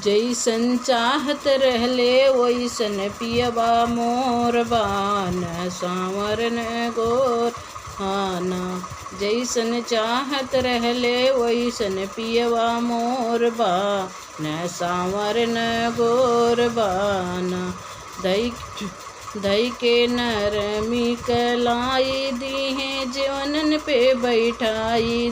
जैसन चाहत रहले वैसन पियबा मोर बान सांवर न गोर हाना। जैसन चाहत रहले वैसन पियबा मोर बान सांवर न गोर बाना। दई के नरमी कलाई दीहे जीवनन पे बैठाई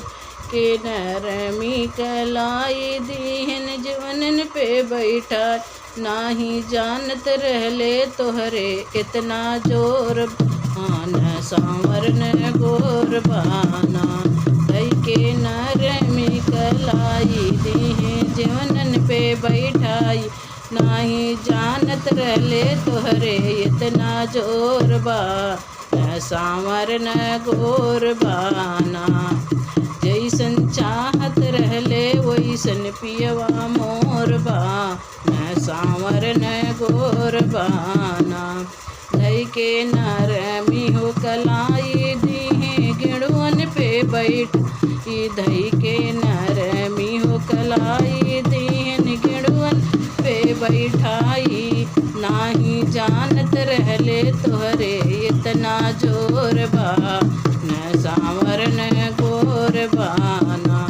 के नरमी कलाई दीहन जीवनन पे बैठा। नाही जानत रहले तोहरे इतना जोर बान सांवर न गोर बाना। दई के नरमी कलाई दीहे जीवनन पे बैठाई नाही जानत रहले तोहरे इतना जोर बान सांवर न गोर बाना। जैसन चाहत रहले वैसन पियवा मोर बान सांवर न गोर बाना। धई के नरमी हो कलाई दीहे गिणुअन पे बैठ धई के नरमी हो कलाई दीहन गिणुअन पे बैठाई। नाही जानत रहले तोहरे इतना जोर बान सांवर न गोर बाना।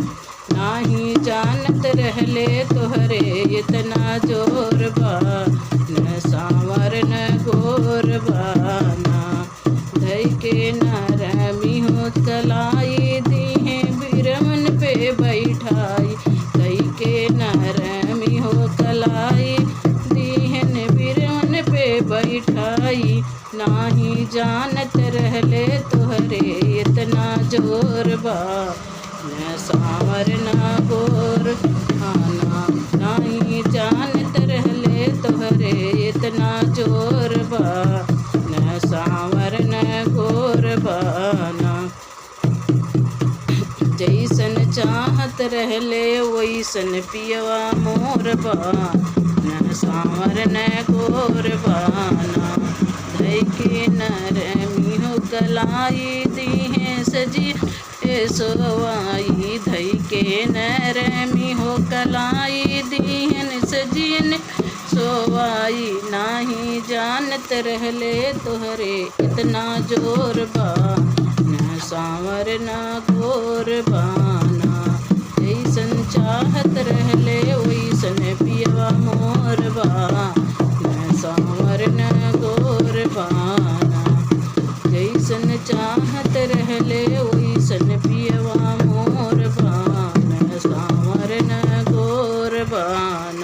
नाही जानत रहले तोहरे इतना जोर बान सांवर न गोर बाना। धई के नरमी हो कलाई दीहे बिरमन पे बैठाई धई के नरमी हो कलाई दीहन बिरमन पे बैठाई। नाही जानत रहले तोहरे इतना जोर बान सांवर न गोर बाना। नाही जानत रहले तोहरे इतना जोर बान सांवर न गोर बाना। जैसन चाहत रहले वैसन पियवा मोर बान सांवर न गोर बाना। धई के नरमी हो कलाई दीहे सजी सोवाई धई के नरमी हो कलाई दीहन सजियन सोवाई। नाही जानत रहले तोहरे इतना जोर बान सांवर न गोर बाना। जैसन चाहत रहले वैसन पियवा मोर बान सांवर न गोर बाना। जैसन चाहत रहले वैसन पियवा मोर बान सांवर न गोर बाना।